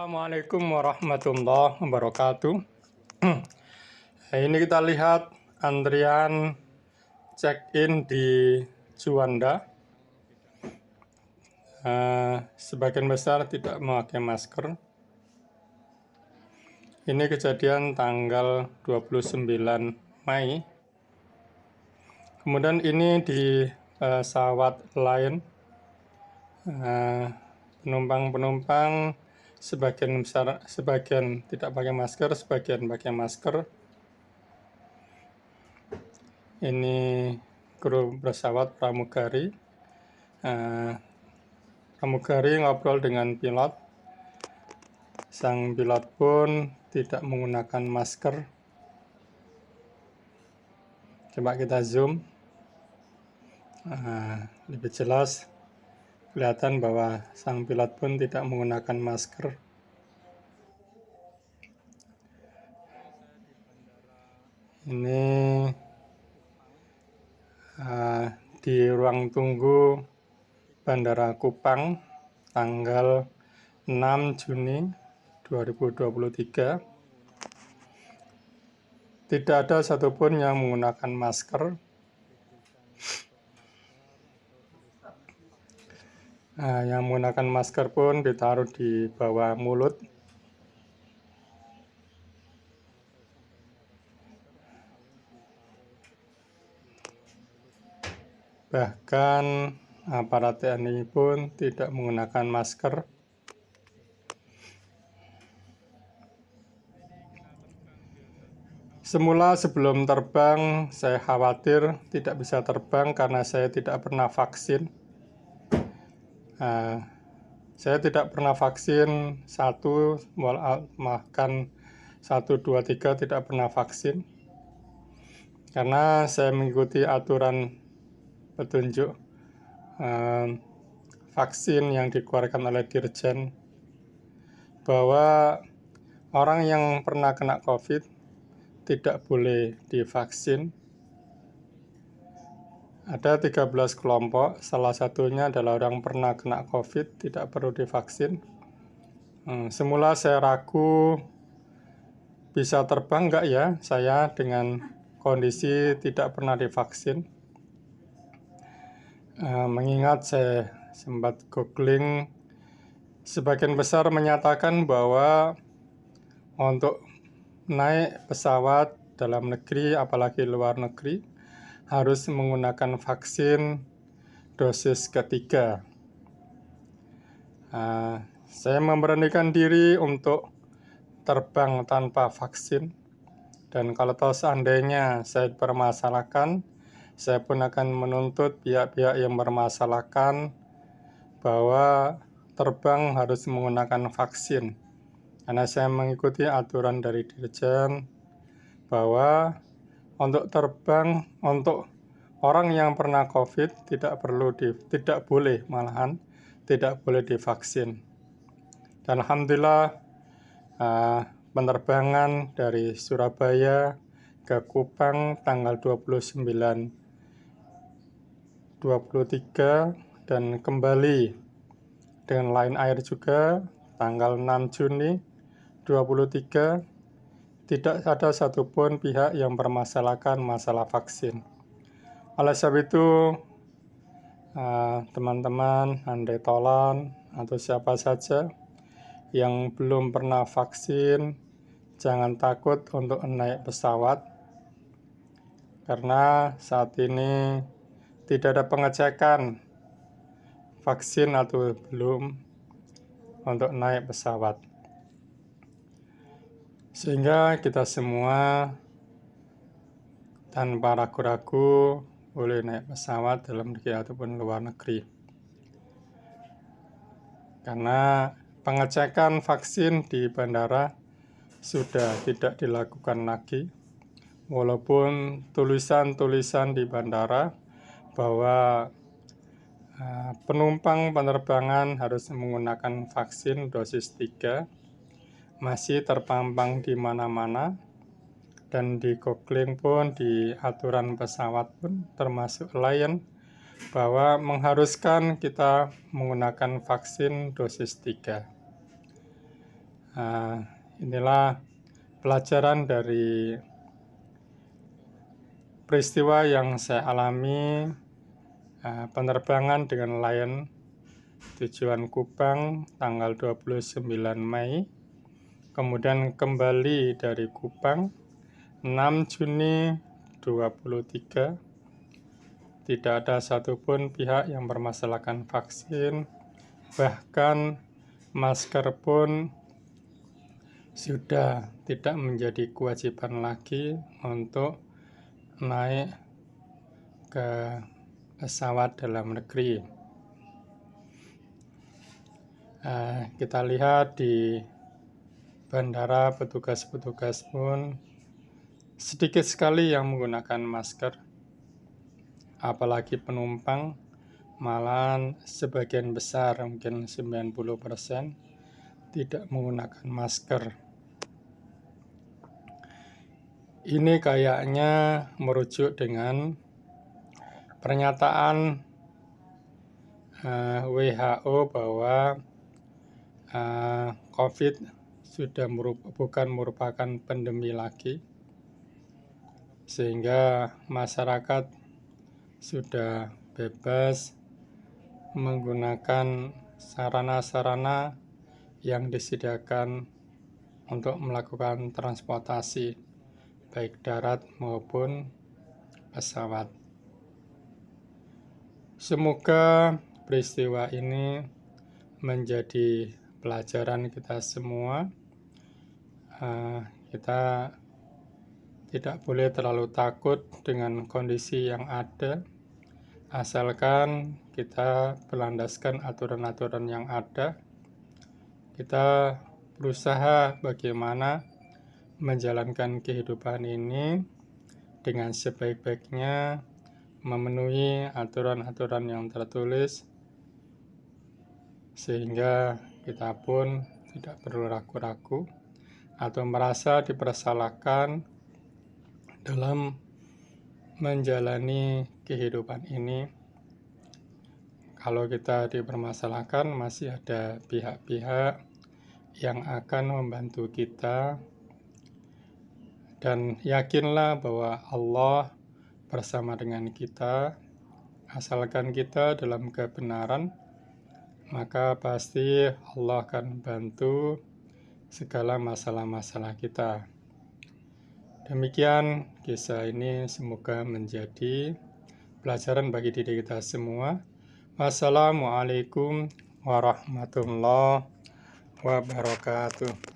Assalamualaikum warahmatullahi wabarakatuh. Ini kita lihat antrian check-in di Juanda. Sebagian besar tidak memakai masker. Ini kejadian tanggal 29 Mei. Kemudian ini di pesawat Lion. Penumpang sebagian besar, sebagian tidak pakai masker, sebagian pakai masker. Ini kru pesawat pramugari. Pramugari ngobrol dengan pilot. Sang pilot pun tidak menggunakan masker. Coba kita zoom. Lebih jelas kelihatan bahwa sang pilot pun tidak menggunakan masker. Ini di ruang tunggu Bandara Kupang tanggal 6 Juni 2023. Tidak ada satupun yang menggunakan masker. Yang menggunakan masker pun ditaruh di bawah mulut. Bahkan aparat TNI pun tidak menggunakan masker. Semula sebelum terbang saya khawatir tidak bisa terbang karena saya tidak pernah vaksin. Saya tidak pernah vaksin, bahkan 1, 2, 3 tidak pernah vaksin. Karena saya mengikuti aturan petunjuk vaksin yang dikeluarkan oleh Dirjen, bahwa orang yang pernah kena COVID tidak boleh divaksin. Ada 13 kelompok, salah satunya adalah orang pernah kena COVID, tidak perlu divaksin. Semula saya ragu bisa terbang enggak ya saya dengan kondisi tidak pernah divaksin. Mengingat saya sempat googling, sebagian besar menyatakan bahwa untuk naik pesawat dalam negeri, apalagi luar negeri, harus menggunakan vaksin dosis ketiga. Saya memberanikan diri untuk terbang tanpa vaksin, dan kalau tahu seandainya saya permasalahkan, saya pun akan menuntut pihak-pihak yang bermasalahkan bahwa terbang harus menggunakan vaksin. Karena saya mengikuti aturan dari Dirjen bahwa untuk terbang untuk orang yang pernah COVID tidak boleh divaksin. Dan alhamdulillah penerbangan dari Surabaya ke Kupang tanggal 29, 23 dan kembali dengan Lion Air juga tanggal 6 Juni 23, tidak ada satupun pihak yang mempermasalahkan masalah vaksin. Oleh sebab itu, teman-teman, andai tolan atau siapa saja yang belum pernah vaksin, jangan takut untuk naik pesawat, karena saat ini tidak ada pengecekan vaksin atau belum untuk naik pesawat. Sehingga kita semua tanpa ragu-ragu boleh naik pesawat dalam negeri ataupun luar negeri. Karena pengecekan vaksin di bandara sudah tidak dilakukan lagi. Walaupun tulisan-tulisan di bandara bahwa penumpang penerbangan harus menggunakan vaksin dosis 3 masih terpampang di mana-mana, dan di googling pun, di aturan pesawat pun termasuk Lion, bahwa mengharuskan kita menggunakan vaksin dosis 3. Inilah pelajaran dari peristiwa yang saya alami, penerbangan dengan Lion tujuan Kupang tanggal 29 Mei, kemudian kembali dari Kupang 6 Juni 23. Tidak ada satupun pihak yang bermasalahkan vaksin, bahkan masker pun sudah tidak menjadi kewajiban lagi untuk naik ke pesawat dalam negeri. Kita lihat di bandara, petugas-petugas pun sedikit sekali yang menggunakan masker, apalagi penumpang, malahan sebagian besar, mungkin 90% tidak menggunakan masker. Ini kayaknya merujuk dengan pernyataan WHO bahwa COVID sudah bukan merupakan pandemi lagi, sehingga masyarakat sudah bebas menggunakan sarana-sarana yang disediakan untuk melakukan transportasi, baik darat maupun pesawat. Semoga peristiwa ini menjadi pelajaran kita semua. Kita tidak boleh terlalu takut dengan kondisi yang ada, asalkan kita berlandaskan aturan-aturan yang ada. Kita berusaha bagaimana menjalankan kehidupan ini dengan sebaik-baiknya, memenuhi aturan-aturan yang tertulis, sehingga kita pun tidak perlu ragu-ragu atau merasa dipersalahkan dalam menjalani kehidupan ini. Kalau kita dipermasalahkan, masih ada pihak-pihak yang akan membantu kita, dan yakinlah bahwa Allah bersama dengan kita. Asalkan kita dalam kebenaran, maka pasti Allah akan bantu segala masalah-masalah kita. Demikian kisah ini, semoga menjadi pelajaran bagi diri kita semua. Wassalamualaikum warahmatullahi wabarakatuh.